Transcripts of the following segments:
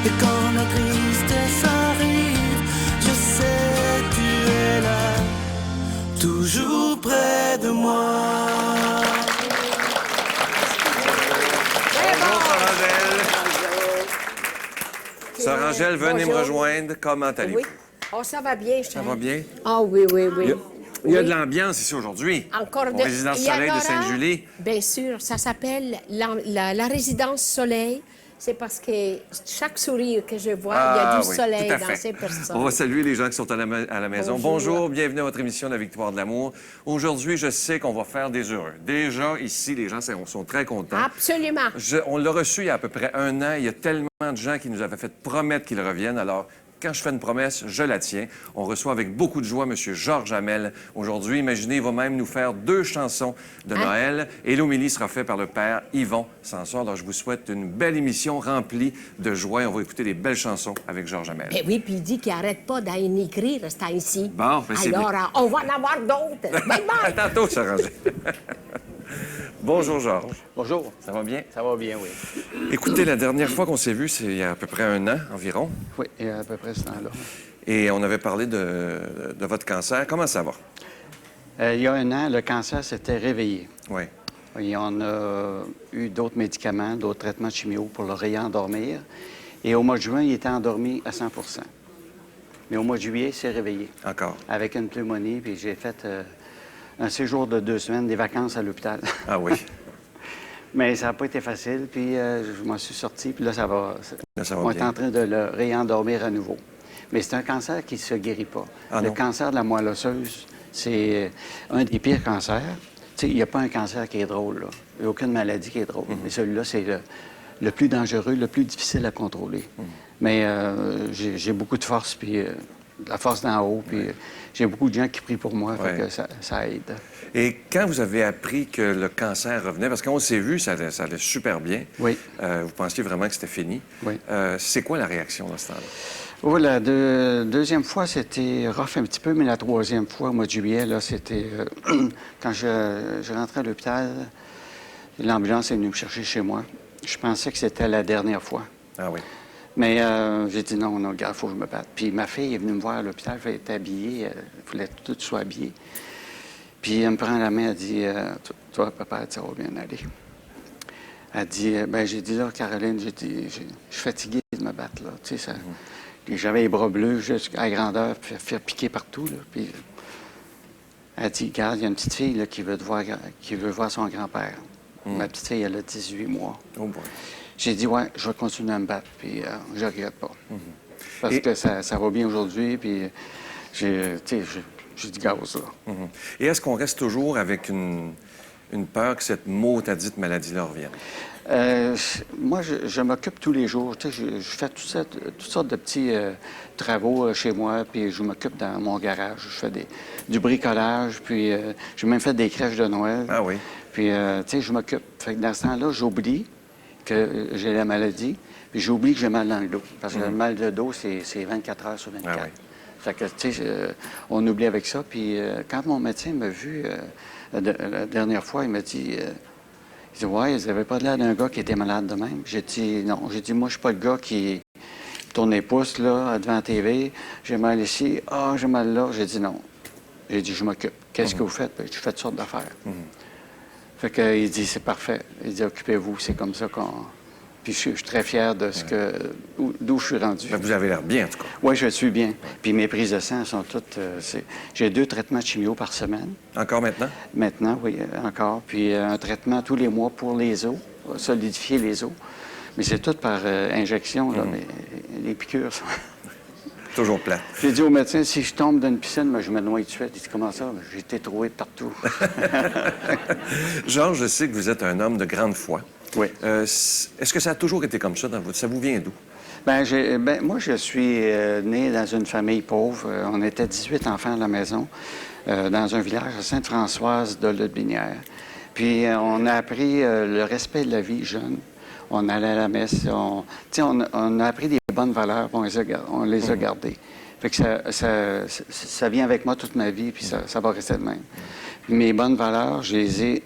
Et quand la tristesse arrive, je sais tu es là, toujours près de moi. Sœur Angèle, venez me rejoindre. Comment allez-vous? Oui. Oh, ça va bien, Ça va bien? Ah oui, oui, oui. Il y a de l'ambiance ici aujourd'hui. Encore Au Résidence il y en Soleil de aura, Sainte-Julie. Bien sûr, ça s'appelle la Résidence Soleil. C'est parce que chaque sourire que je vois, il y a du soleil tout à dans fait. ces personnes. On va saluer les gens qui sont à la maison. Bonjour, bienvenue à votre émission La Victoire de l'amour. Aujourd'hui, je sais qu'on va faire des heureux. Déjà, ici, les gens sont très contents. Absolument. On l'a reçu il y a à peu près un an. Il y a tellement de gens qui nous avaient fait promettre qu'ils reviennent. Alors, quand je fais une promesse, je la tiens. On reçoit avec beaucoup de joie M. Georges Hamel. Aujourd'hui, imaginez, il va même nous faire 2 chansons de Noël. Et l'homélie sera faite par le père Yvon Sanson. Alors, je vous souhaite une belle émission remplie de joie. On va écouter des belles chansons avec Georges Hamel. Eh oui, puis il dit qu'il n'arrête pas d'en écrire, ce temps-ci. Bon, ben c'est alors, bien. on va en avoir d'autres. Bye bye! À tantôt, Sœur Angèle. Bonjour, Georges. Bonjour. Ça va bien? Ça va bien, oui. Écoutez, la dernière fois qu'on s'est vu, c'est il y a à peu près un an environ. Oui, il y a à peu près ce temps-là. Et on avait parlé de votre cancer. Comment ça va? Il y a un an, le cancer s'était réveillé. Oui. Et on a eu d'autres médicaments, d'autres traitements de chimio pour le réendormir. Et au mois de juin, il était endormi à 100 %. Mais au mois de juillet, il s'est réveillé. Encore? Avec une pneumonie, puis j'ai fait un séjour de 2 semaines, des vacances à l'hôpital. Ah oui. Mais ça n'a pas été facile, puis je m'en suis sorti, puis là, ça va. Là, ça va on est bien. en train de le réendormir à nouveau. Mais c'est un cancer qui ne se guérit pas. Ah, le non? cancer de la moelle osseuse, c'est un des pires cancers. Tu sais, il n'y a pas un cancer qui est drôle, là. Il n'y a aucune maladie qui est drôle. Mais celui-là, c'est le plus dangereux, le plus difficile à contrôler. Mais j'ai beaucoup de force, puis de la force d'en haut, puis j'ai beaucoup de gens qui prient pour moi, fait que ça aide. Et quand vous avez appris que le cancer revenait, parce qu'on s'est vu, ça allait super bien. Oui. Vous pensiez vraiment que c'était fini. Oui. C'est quoi la réaction dans ce temps-là? Oui, la deuxième fois, c'était rough un petit peu, mais la troisième fois, au mois de juillet, là, c'était... quand je rentrais à l'hôpital, l'ambulance est venue me chercher chez moi. Je pensais que c'était la dernière fois. Ah oui. Mais j'ai dit non, regarde, il faut que je me batte. Puis ma fille est venue me voir à l'hôpital, elle était habillée, elle voulait que tout soit habillé. Puis elle me prend la main, elle dit toi, papa, ça va bien aller. Elle dit ben j'ai dit là, Caroline, j'ai dit, je suis fatigué de me battre, là. Tu sais, ça. J'avais les bras bleus jusqu'à la grandeur, puis faire piquer partout, là. Puis elle dit, regarde, il y a une petite fille là, qui veut voir son grand-père. Ma petite fille, elle a 18 mois. Oh boy. J'ai dit, ouais, je vais continuer à me battre, puis je ne regrette pas. Parce que ça va bien aujourd'hui, puis j'ai du gaz, là. Et est-ce qu'on reste toujours avec une peur que cette maudite maladie-là revienne? Moi, je m'occupe tous les jours. Tu sais, je fais toutes sortes de petits travaux chez moi, puis je m'occupe dans mon garage. Je fais du bricolage, puis j'ai même fait des crèches de Noël. Ah oui. Puis, tu sais, je m'occupe. Fait que dans ce temps-là, j'oublie que j'ai la maladie, puis j'oublie que j'ai mal dans le dos. Parce que le mal de dos, c'est 24 heures sur 24. Ah oui. Fait que, tu sais, on oublie avec ça. Puis quand mon médecin m'a vu la dernière fois, il m'a dit... il dit, ouais, ils n'avaient pas l'air d'un gars qui était malade de même. J'ai dit, non. J'ai dit, moi, je suis pas le gars qui tourne les pouces, là, devant la TV. J'ai mal ici. Ah, j'ai mal là. J'ai dit, non. J'ai dit, je m'occupe. Qu'est-ce que vous faites? Ben, je fais toutes sortes d'affaires. Fait que, il dit, c'est parfait. Il dit, occupez-vous. C'est comme ça qu'on... Puis je suis très fier de d'où je suis rendu. Ben, vous avez l'air bien, en tout cas. Oui, je suis bien. Puis mes prises de sang sont toutes... j'ai 2 traitements de chimio par semaine. Encore maintenant? Maintenant, oui, encore. Puis un traitement tous les mois pour les os, solidifier les os. Mais c'est tout par injection, là, mais les piqûres sont... Toujours plate. J'ai dit au médecin, si je tombe dans une piscine, ben, je me noie tout de suite. Il dit, comment ça? Ben, j'ai été troué de partout. Georges, je sais que vous êtes un homme de grande foi. Oui. Est-ce que ça a toujours été comme ça dans votre... Ça vous vient d'où? Moi, je suis né dans une famille pauvre. On était 18 enfants à la maison, dans un village à Sainte-Françoise de Lotbinière. Puis, on a appris le respect de la vie jeune. On allait à la messe. On a appris des bonnes valeurs, puis on les a gardées. Fait que ça vient avec moi toute ma vie, puis ça va rester de même. Mes bonnes valeurs, je les ai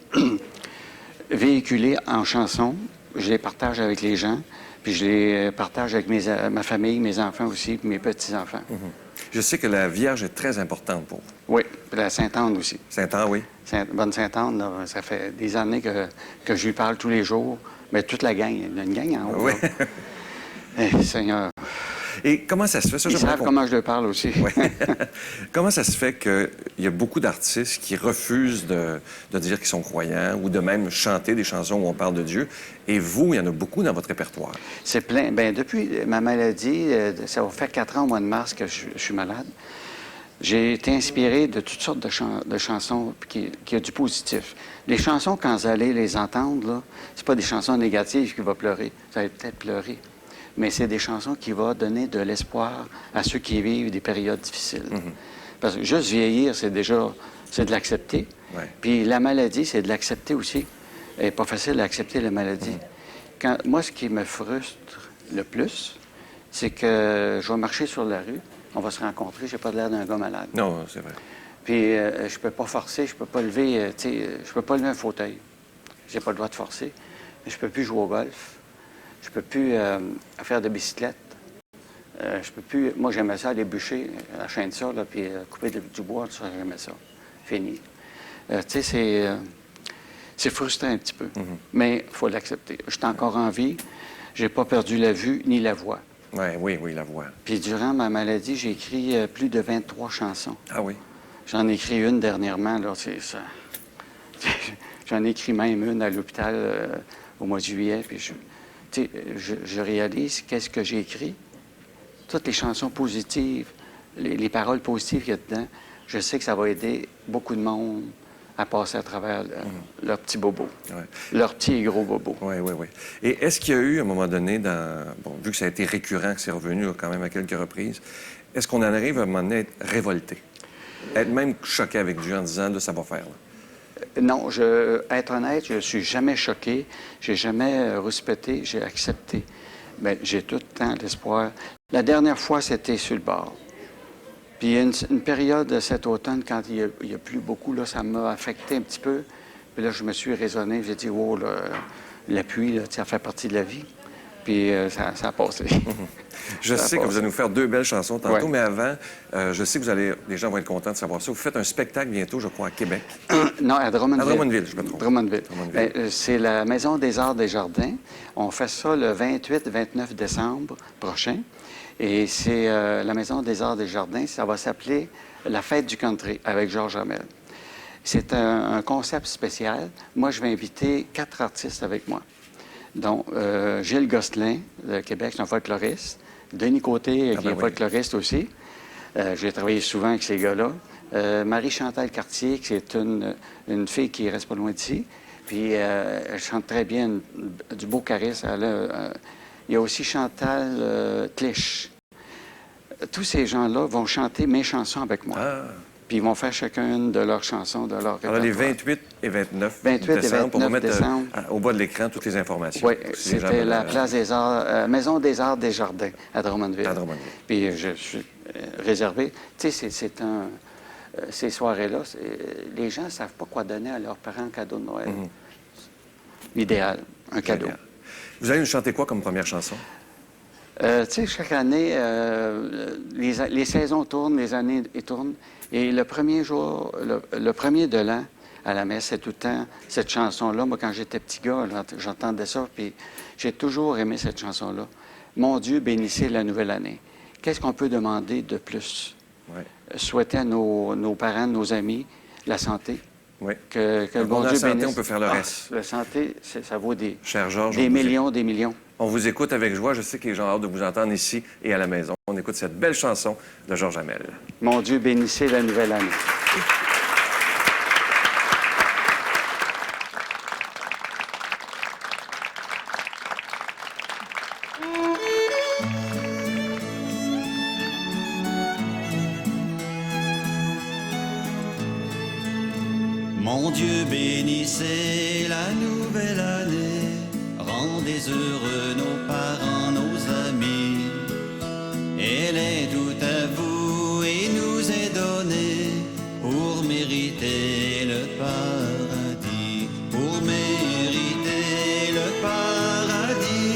véhiculées en chansons. Je les partage avec les gens. Puis je les partage avec ma famille, mes enfants aussi, puis mes petits-enfants. Je sais que la Vierge est très importante pour vous. Oui, puis la Sainte-Anne aussi. Saint-Anne, oui. Bonne Sainte-Anne, là, ça fait des années que je lui parle tous les jours. Mais toute la gang, il y a une gang en haut. Oui. Seigneur. Et comment ça se fait? Ça, Ils savent comment je leur parle aussi. Oui. Comment ça se fait qu'il y a beaucoup d'artistes qui refusent de dire qu'ils sont croyants ou de même chanter des chansons où on parle de Dieu? Et vous, il y en a beaucoup dans votre répertoire. C'est plein. Bien, depuis ma maladie, ça va faire 4 ans au mois de mars que je suis malade. J'ai été inspiré de toutes sortes de chansons qui ont du positif. Les chansons, quand vous allez les entendre, là, c'est pas des chansons négatives qui vont pleurer. Vous allez peut-être pleurer. Mais c'est des chansons qui vont donner de l'espoir à ceux qui vivent des périodes difficiles. Parce que juste vieillir, c'est de l'accepter. Ouais. Puis la maladie, c'est de l'accepter aussi. Et pas facile d'accepter la maladie. Moi, ce qui me frustre le plus, c'est que je vais marcher sur la rue, on va se rencontrer, j'ai pas l'air d'un gars malade. Non, c'est vrai. Puis je peux pas forcer, je peux pas lever, je peux pas lever un fauteuil. J'ai pas le droit de forcer. Je peux plus jouer au golf. Je peux plus faire de bicyclette. Je peux plus... Moi, j'aimais ça, aller bûcher, enchaîner ça, là, puis couper du bois, ça, j'aimais ça. Fini. Tu sais, c'est frustrant un petit peu. Mais il faut l'accepter. Je suis encore en vie. J'ai pas perdu la vue ni la voix. Oui, la voix. Puis durant ma maladie, j'ai écrit plus de 23 chansons. Ah oui? J'en ai écrit une dernièrement, là, c'est ça. J'en ai écrit même une à l'hôpital au mois de juillet, puis je réalise qu'est-ce que j'ai écrit. Toutes les chansons positives, les paroles positives qu'il y a dedans, je sais que ça va aider beaucoup de monde à passer à travers leur petit bobo. Ouais. Leur petit et gros bobo. Oui. Et est-ce qu'il y a eu, à un moment donné, vu que ça a été récurrent, que c'est revenu quand même à quelques reprises, est-ce qu'on en arrive à un moment donné à être révolté? Être même choqué avec Dieu en disant, là, ça va faire, là. Non, être honnête, je ne suis jamais choqué, j'ai jamais rouspété, j'ai accepté. Bien, j'ai tout le temps l'espoir. La dernière fois, c'était sur le bord. Puis il y a une période cet automne, quand il y a plu beaucoup, là, ça m'a affecté un petit peu. Puis là, je me suis raisonné, j'ai dit, oh, là, la pluie, là, ça fait partie de la vie. Puis ça a passé. Je sais que vous allez nous faire 2 belles chansons tantôt, Ouais. mais avant, je sais que les gens vont être contents de savoir ça. Vous faites un spectacle bientôt, je crois, à Québec. Non, à Drummondville. À Drummondville, je me trompe. Drummondville. Drummondville. Ben, c'est la Maison des Arts des Jardins. On fait ça le 28-29 décembre prochain. Et c'est la Maison des Arts des Jardins. Ça va s'appeler La Fête du Country avec Georges Hamel. C'est un concept spécial. Moi, je vais inviter 4 artistes avec moi. Donc, Gilles Gosselin, de Québec, c'est un folkloriste. Denis Côté, qui est folkloriste aussi. J'ai travaillé souvent avec ces gars-là. Marie-Chantal Cartier, qui est une fille qui reste pas loin d'ici. Puis, elle chante très bien, du beau charisme. Il y a aussi Chantal Clich. Tous ces gens-là vont chanter mes chansons avec moi. Ah. Puis ils vont faire chacune de leurs chansons, de leur répertoire. Alors, les 28 et 29 28 et décembre, on va 29 mettre décembre. au bas de l'écran toutes les informations. Oui, Si les gens c'était veulent, la place des Arts, Maison des Arts des Jardins à Drummondville. À Drummondville. Puis je suis réservé. Tu sais, ces soirées-là, les gens ne savent pas quoi donner à leurs parents en cadeau de Noël. L'idéal, un cadeau. Génial. Vous allez nous chanter quoi comme première chanson? Tu sais, chaque année, les saisons tournent, les années tournent. Et le premier jour, le premier de l'an, à la messe, c'est tout le temps cette chanson-là. Moi, quand j'étais petit gars, j'entendais ça, puis j'ai toujours aimé cette chanson-là. Mon Dieu, bénissez la nouvelle année. Qu'est-ce qu'on peut demander de plus? Ouais. Souhaiter à nos parents, nos amis, la santé. Oui. Que le Bon bon la Dieu santé, bénisse. on peut faire le reste. La santé, ça vaut des Cher Georges, des millions. On vous écoute avec joie. Je sais que les gens ont hâte de vous entendre ici et à la maison. On écoute cette belle chanson de Georges Hamel. Mon Dieu, bénissez la nouvelle année. Mon Dieu, bénissez la nouvelle année, rendez heureux nos parents, nos amis. Elle est tout à vous et nous est donnée pour mériter le paradis, pour mériter le paradis.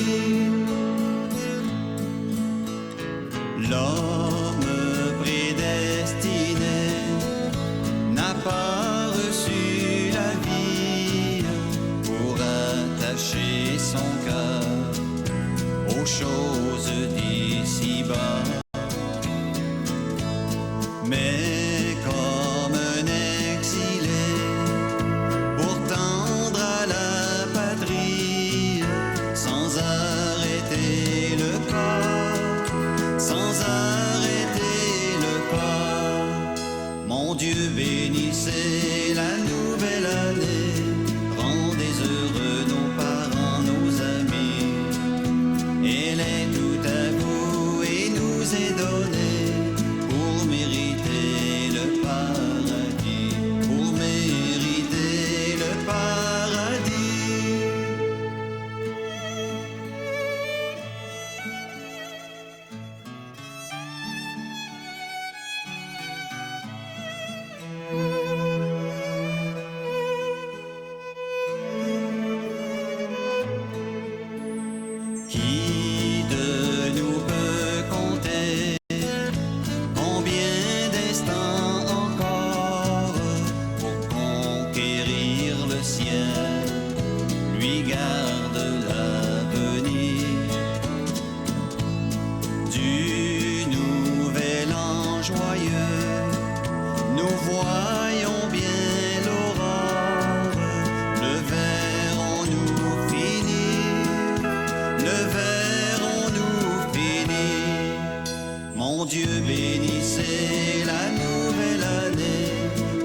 Dieu bénissez la nouvelle année,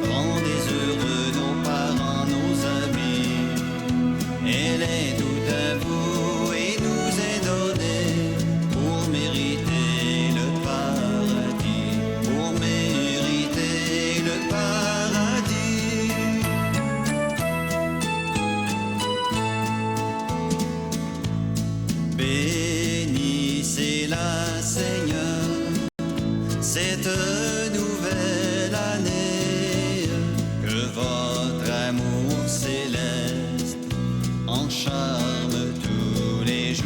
rendez heureux nos parents, nos amis. Elle est tout à vous et nous est donnée pour mériter le paradis, pour mériter le paradis. Bénissez-la, Seigneur, cette nouvelle année, que votre amour céleste en charme tous les jours,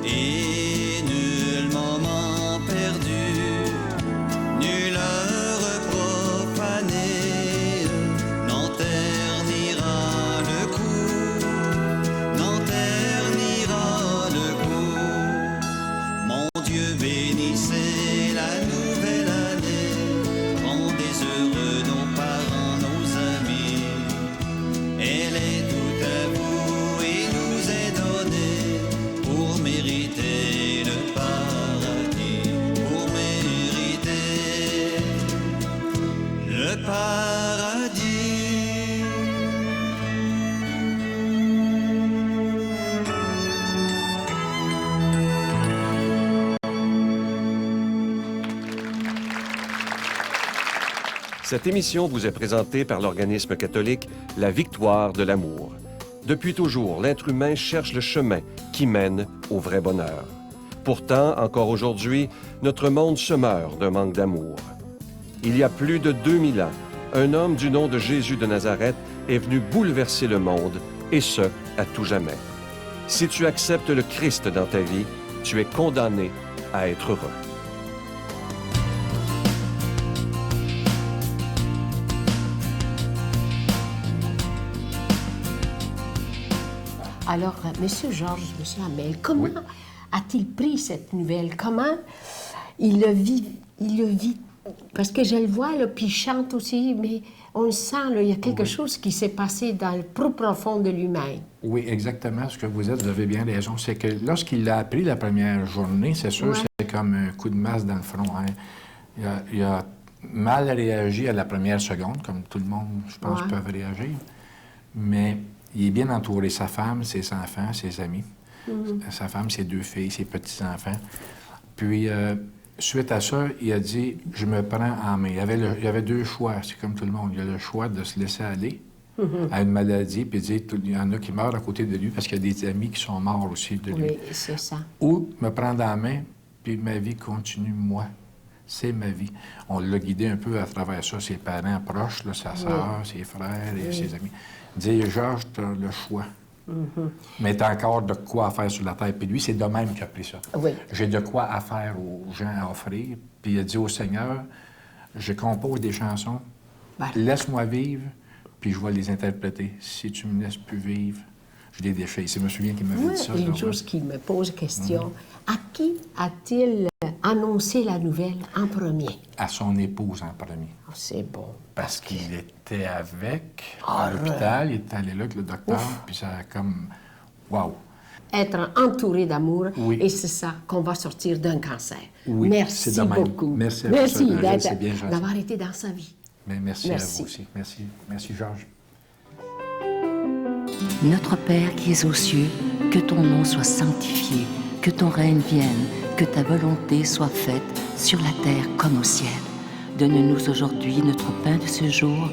et nul moment perdu, nulle heure profanée n'en ternira le coup, n'en ternira le coup. Mon Dieu, bénissez la nouvelle année, rendez heureux nos parents, nos amis. Elle est tout à vous et nous est donnée pour mériter le paradis, pour mériter le paradis. Cette émission vous est présentée par l'organisme catholique La Victoire de l'amour. Depuis toujours, l'être humain cherche le chemin qui mène au vrai bonheur. Pourtant, encore aujourd'hui, notre monde se meurt d'un manque d'amour. Il y a plus de 2000 ans, un homme du nom de Jésus de Nazareth est venu bouleverser le monde, et ce, à tout jamais. Si tu acceptes le Christ dans ta vie, tu es condamné à être heureux. Alors, Monsieur Georges, Monsieur Hamel, comment a-t-il pris cette nouvelle? Comment il le vit? Parce que je le vois, là, puis il chante aussi, mais on le sent, là, il y a quelque chose qui s'est passé dans le plus profond de lui-même. Oui, exactement ce que vous êtes, vous avez bien raison. C'est que lorsqu'il l'a appris la première journée, c'est sûr, c'est comme un coup de masse dans le front. Hein. Il a mal réagi à la première seconde, comme tout le monde, je pense, peuvent réagir. Mais il est bien entouré, sa femme, ses enfants, ses amis. Sa femme, ses 2 filles, ses petits-enfants. Puis, suite à ça, il a dit « Je me prends en main ». Il y avait 2 choix, c'est comme tout le monde. Il y a le choix de se laisser aller à une maladie, puis dire il y en a qui meurent à côté de lui parce qu'il y a des amis qui sont morts aussi de lui. Oui, c'est ça. Ou me prendre en main, puis ma vie continue, moi. C'est ma vie. On l'a guidé un peu à travers ça, ses parents proches, là, sa sœur, ses frères et ses amis. Dire, Georges, tu as le choix. Mais tu as encore de quoi à faire sur la terre. Puis lui, c'est de même qu'il a pris ça. Oui. J'ai de quoi à faire aux gens, à offrir. Puis il a dit au Seigneur, je compose des chansons, laisse-moi vivre, puis je vais les interpréter. Si tu me laisses plus vivre, je les déchire. Je me souviens qu'il m'avait dit ça. Il y a une chose qui me pose question. À qui a-t-il annoncé la nouvelle en premier? À son épouse en premier. Oh, c'est bon. Parce qu'il était avec à l'hôpital, il est allé là avec le docteur, puis ça a comme... Wow! Être entouré d'amour, Oui. et c'est ça qu'on va sortir d'un cancer. Oui, Merci c'est de même. beaucoup. Merci à vous, c'est bien gentil. d'avoir été dans sa vie. Mais merci à vous aussi. Merci. Merci, Georges. Notre Père qui es aux cieux, que ton nom soit sanctifié, que ton règne vienne, que ta volonté soit faite sur la terre comme au ciel. Donne-nous aujourd'hui notre pain de ce jour.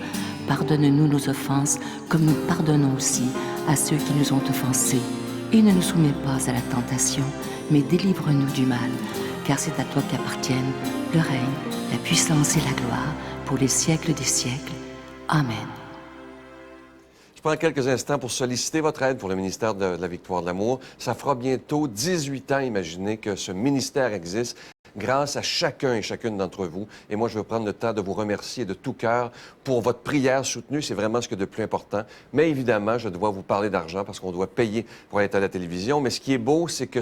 Pardonne-nous nos offenses, comme nous pardonnons aussi à ceux qui nous ont offensés. Et ne nous soumets pas à la tentation, mais délivre-nous du mal, car c'est à toi qu'appartiennent le règne, la puissance et la gloire, pour les siècles des siècles. Amen. Je prends quelques instants pour solliciter votre aide pour le ministère de la Victoire de l'amour. Ça fera bientôt 18 ans, imaginez, que ce ministère existe. grâce à chacun et chacune d'entre vous. Et moi, je veux prendre le temps de vous remercier de tout cœur pour votre prière soutenue. C'est vraiment ce qui est de plus important. Mais évidemment, je dois vous parler d'argent parce qu'on doit payer pour être à la télévision. Mais ce qui est beau, c'est que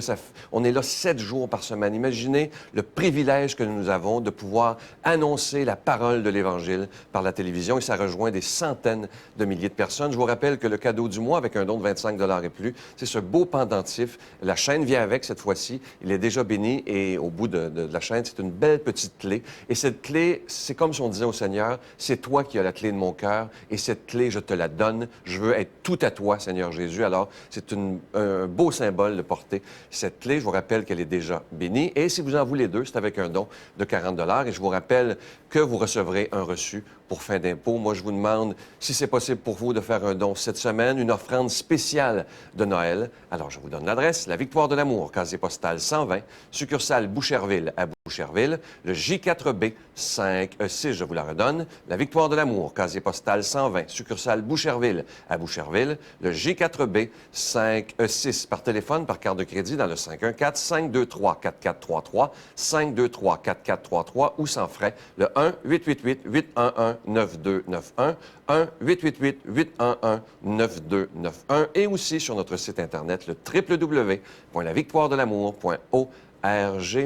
on est là 7 jours par semaine. Imaginez le privilège que nous avons de pouvoir annoncer la parole de l'Évangile par la télévision. Et ça rejoint des centaines de milliers de personnes. Je vous rappelle que le cadeau du mois, avec un don de 25 $ et plus, c'est ce beau pendentif. La chaîne vient avec cette fois-ci. Il est déjà béni et au bout de la chaîne, c'est une belle petite clé. Et cette clé, c'est comme si on disait au Seigneur, c'est toi qui as la clé de mon cœur et cette clé, je te la donne. Je veux être tout à toi, Seigneur Jésus. Alors, c'est un beau symbole de porter cette clé. Je vous rappelle qu'elle est déjà bénie. Et si vous en voulez 2, c'est avec un don de 40 $. Et je vous rappelle que vous recevrez un reçu pour fin d'impôt. Moi, je vous demande, si c'est possible pour vous, de faire un don cette semaine, une offrande spéciale de Noël. Alors, je vous donne l'adresse, la Victoire de l'Amour, casier postal 120, succursale Boucherville à Boucherville, le J4B 5E6, je vous la redonne, la Victoire de l'Amour, casier postal 120, succursale Boucherville à Boucherville, le J4B 5E6, par téléphone, par carte de crédit dans le 514-523-4433, 523-4433 ou sans frais, le 1-888-811-9291, 1-888-811-9291 et aussi sur notre site Internet, le www.lavictoiredelamour.org.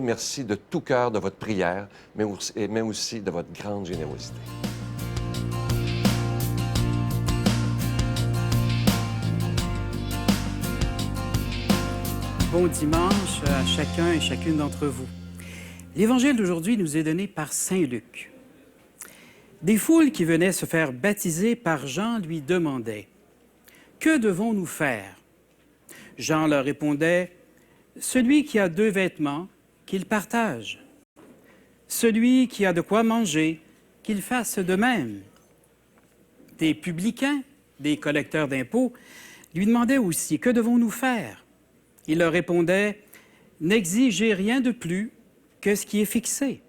Merci de tout cœur de votre prière, mais aussi de votre grande générosité. Bon dimanche à chacun et chacune d'entre vous. L'Évangile d'aujourd'hui nous est donné par Saint Luc. Des foules qui venaient se faire baptiser par Jean lui demandaient « Que devons-nous faire ?» Jean leur répondait « Celui qui a 2 vêtements, qu'il partage. Celui qui a de quoi manger, qu'il fasse de même. » Des publicains, des collecteurs d'impôts, lui demandaient aussi « Que devons-nous faire ?» Il leur répondait « N'exigez rien de plus que ce qui est fixé. »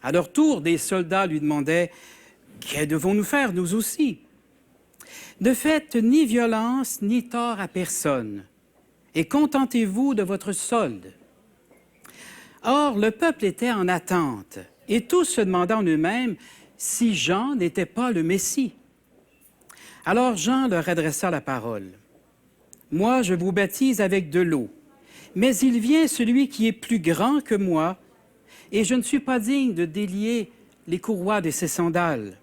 À leur tour, des soldats lui demandaient « Que devons-nous faire, nous aussi ?» Ne faites ni violence ni tort à personne, et contentez-vous de votre solde. Or, le peuple était en attente, et tous se demandaient en eux-mêmes si Jean n'était pas le Messie. Alors Jean leur adressa la parole. « Moi, je vous baptise avec de l'eau, mais il vient celui qui est plus grand que moi, et je ne suis pas digne de délier les courroies de ses sandales.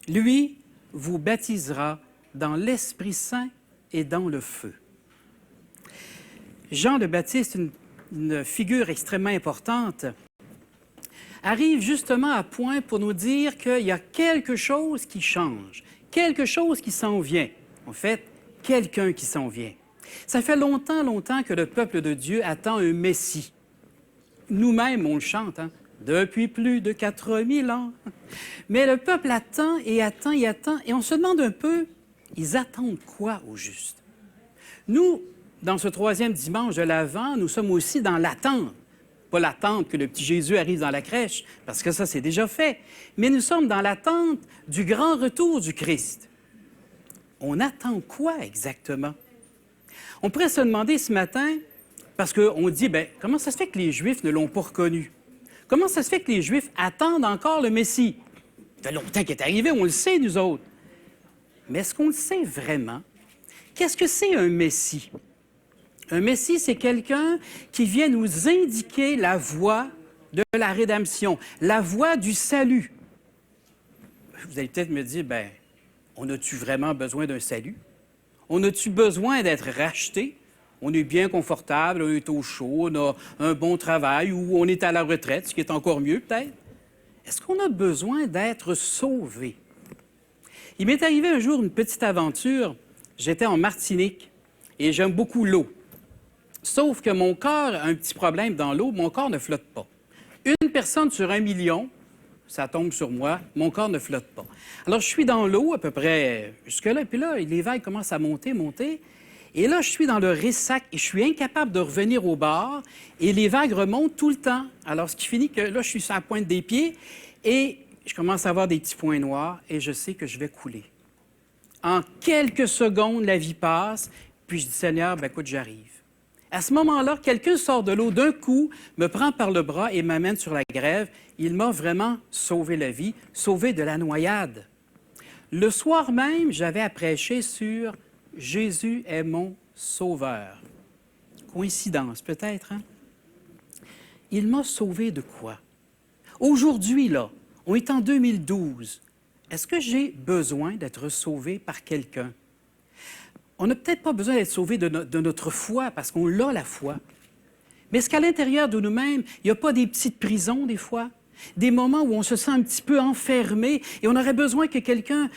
Lui vous baptisera dans l'Esprit Saint et dans le feu. » Jean le Baptiste, une figure extrêmement importante, arrive justement à point pour nous dire qu'il y a quelque chose qui change, quelque chose qui s'en vient. En fait, quelqu'un qui s'en vient. Ça fait longtemps que le peuple de Dieu attend un Messie. Nous-mêmes, on le chante, hein? Depuis plus de 4000 ans. Mais le peuple attend et attend et attend, et on se demande un peu, ils attendent quoi au juste? Nous, dans ce 3e dimanche de l'Avent, nous sommes aussi dans l'attente. Pas l'attente que le petit Jésus arrive dans la crèche, parce que ça, c'est déjà fait. Mais nous sommes dans l'attente du grand retour du Christ. On attend quoi exactement? On pourrait se demander ce matin, parce qu'on dit, bien, comment ça se fait que les Juifs ne l'ont pas reconnu? Comment ça se fait que les Juifs attendent encore le Messie? Ça fait longtemps qu'il est arrivé, on le sait, nous autres. Mais est-ce qu'on le sait vraiment? Qu'est-ce que c'est un Messie? Un Messie, c'est quelqu'un qui vient nous indiquer la voie de la rédemption, la voie du salut. Vous allez peut-être me dire, bien, on a-tu vraiment besoin d'un salut? On a-tu besoin d'être racheté? On est bien confortable, on est au chaud, on a un bon travail ou on est à la retraite, ce qui est encore mieux peut-être. Est-ce qu'on a besoin d'être sauvé? Il m'est arrivé un jour une petite aventure. J'étais en Martinique et j'aime beaucoup l'eau. Sauf que mon corps a un petit problème dans l'eau, mon corps ne flotte pas. Une personne sur 1 million, ça tombe sur moi, mon corps ne flotte pas. Alors, je suis dans l'eau à peu près jusque-là, et puis là, les vagues commencent à monter. Et là, je suis dans le ressac et je suis incapable de revenir au bord, et les vagues remontent tout le temps. Alors, ce qui finit que là, je suis sur la pointe des pieds, et je commence à avoir des petits points noirs, et je sais que je vais couler. En quelques secondes, la vie passe, puis je dis, Seigneur, ben écoute, j'arrive. À ce moment-là, quelqu'un sort de l'eau d'un coup, me prend par le bras et m'amène sur la grève. Il m'a vraiment sauvé la vie, sauvé de la noyade. Le soir même, j'avais à prêcher sur « Jésus est mon sauveur ». Coïncidence, peut-être, hein? Il m'a sauvé de quoi? Aujourd'hui, là, on est en 2012. Est-ce que j'ai besoin d'être sauvé par quelqu'un? On n'a peut-être pas besoin d'être sauvé de notre foi, parce qu'on l'a, la foi. Mais est-ce qu'à l'intérieur de nous-mêmes, il n'y a pas des petites prisons, des fois? Des moments où on se sent un petit peu enfermé et on aurait besoin que quelqu'un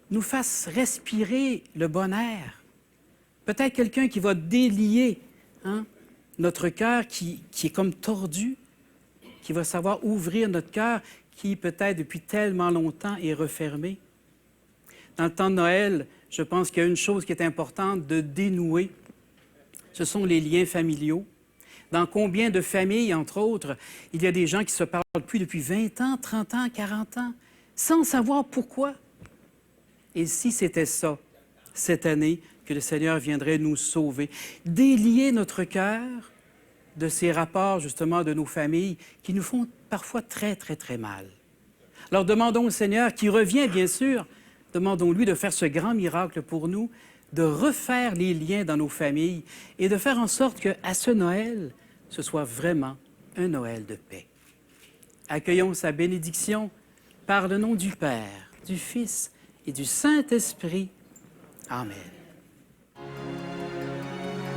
nous fasse respirer le bon air. Peut-être quelqu'un qui va délier notre cœur qui est comme tordu, qui va savoir ouvrir notre cœur qui, peut-être depuis tellement longtemps, est refermé. Dans le temps de Noël, je pense qu'il y a une chose qui est importante de dénouer. Ce sont les liens familiaux. Dans combien de familles, entre autres, il y a des gens qui ne se parlent plus depuis 20 ans, 30 ans, 40 ans, sans savoir pourquoi. Et si c'était ça, cette année, que le Seigneur viendrait nous sauver, délier notre cœur de ces rapports, justement, de nos familles qui nous font parfois très, très, très mal. Alors demandons au Seigneur, qui revient, bien sûr, demandons-lui de faire ce grand miracle pour nous, de refaire les liens dans nos familles et de faire en sorte qu'à ce Noël, ce soit vraiment un Noël de paix. Accueillons sa bénédiction par le nom du Père, du Fils et du Saint-Esprit. Amen.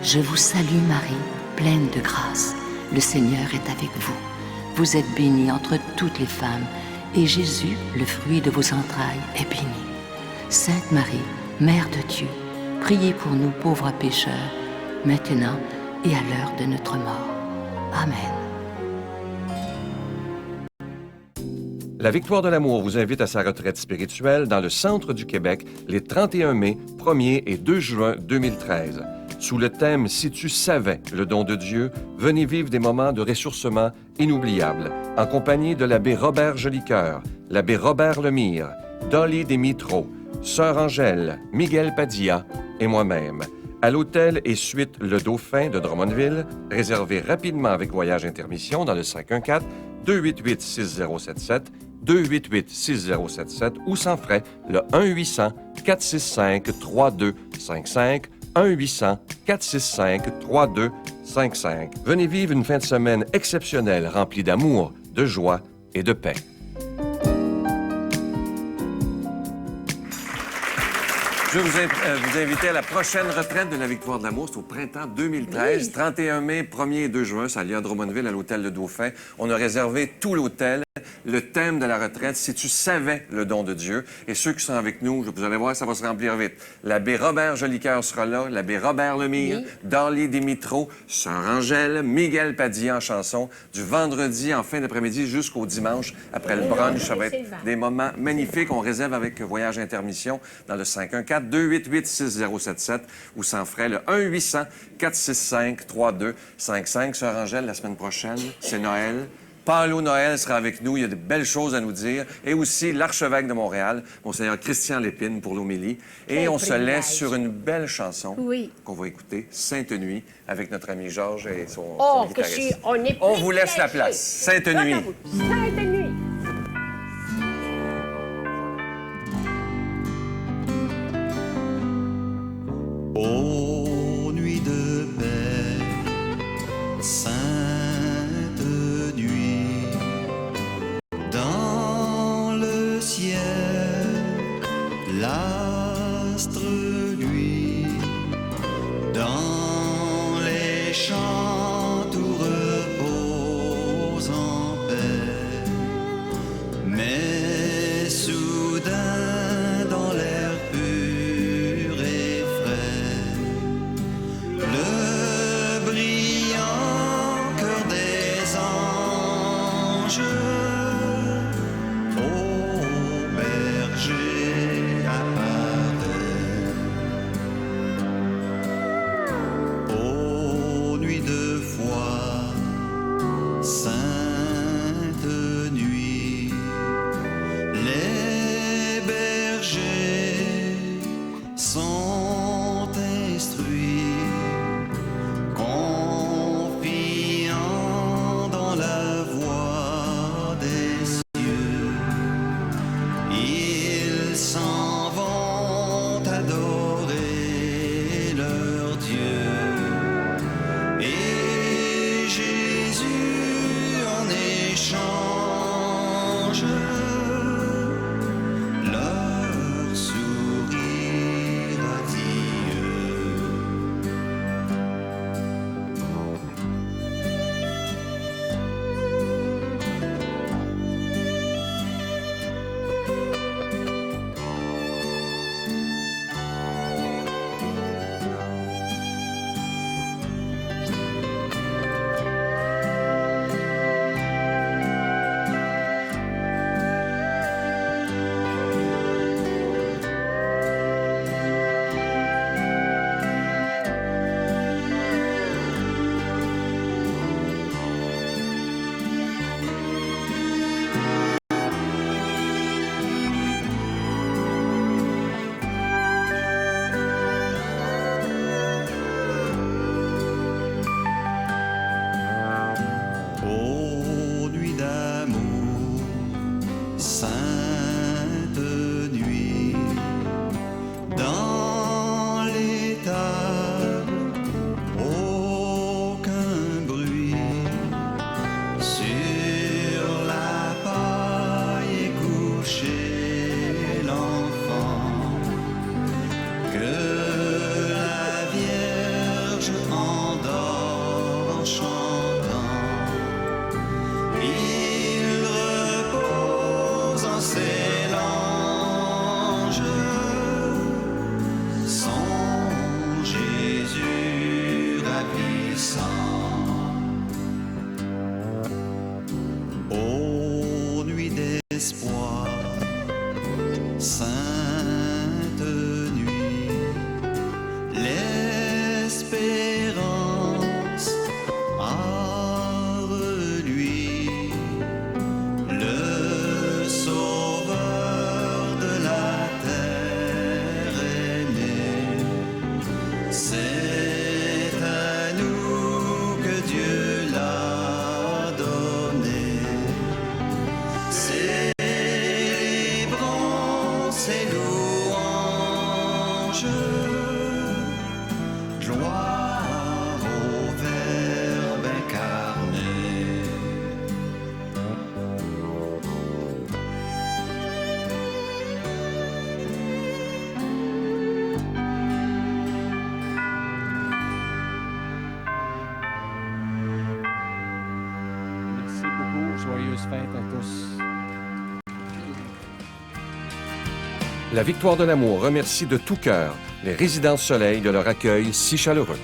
Je vous salue Marie, pleine de grâce. Le Seigneur est avec vous. Vous êtes bénie entre toutes les femmes, et Jésus, le fruit de vos entrailles, est béni. Sainte Marie, Mère de Dieu, priez pour nous pauvres pécheurs, maintenant et à l'heure de notre mort. Amen. La Victoire de l'amour vous invite à sa retraite spirituelle dans le centre du Québec les 31 mai, 1er et 2 juin 2013. Sous le thème « Si tu savais le don de Dieu », venez vivre des moments de ressourcement inoubliables en compagnie de l'abbé Robert Jolicoeur, l'abbé Robert Lemire, Dolly Desmitreaux, Sœur Angèle, Miguel Padilla et moi-même. À l'hôtel et suite Le Dauphin de Drummondville, réservé rapidement avec voyage intermission dans le 514-288-6077, 288-6077 ou sans frais le 1-800-465-3255, 1-800-465-3255. Venez vivre une fin de semaine exceptionnelle remplie d'amour, de joie et de paix. Je vais vous inviter à la prochaine retraite de la Victoire de l'amour. C'est au printemps 2013, oui. 31 mai, 1er et 2 juin. Ça a lieu à Drummondville, à l'hôtel Le Dauphin. On a réservé tout l'hôtel. Le thème de la retraite, si tu savais le don de Dieu. Et ceux qui sont avec nous, vous allez voir, ça va se remplir vite. L'abbé Robert Jolicoeur sera là, l'abbé Robert Lemire, oui. Dolly Desmitreaux, Sœur Angèle, Miguel Padilla en chanson, du vendredi en fin d'après-midi jusqu'au dimanche après le brunch. Ça va être des moments magnifiques. On réserve avec voyage intermission dans le 514-288-6077 ou sans frais le 1-800-465-3255. Sœur Angèle, la semaine prochaine, c'est Noël. Paulo Noël sera avec nous. Il y a de belles choses à nous dire. Et aussi l'archevêque de Montréal, Monseigneur Christian Lépine, pour l'homélie. Et on se laisse sur une belle chanson qu'on va écouter, Sainte Nuit, avec notre ami Georges et son guitariste. On vous laisse la place. Sainte Nuit. Sainte Nuit. Ô nuit de paix, sainte nuit, dans le ciel, l'astre nuit, dans les champs tout repose en paix, mais soudain dans l'air pur et frais, le brillant espoir. Sainte nuit, l'espérance a reluit, le sauveur de la terre est né. C'est à nous que Dieu l'a donné. Célébrons ses louanges, gloire au Verbe incarné. Merci beaucoup. Joyeuses fêtes à tous. La Victoire de l'amour remercie de tout cœur les Résidences Soleil de leur accueil si chaleureux.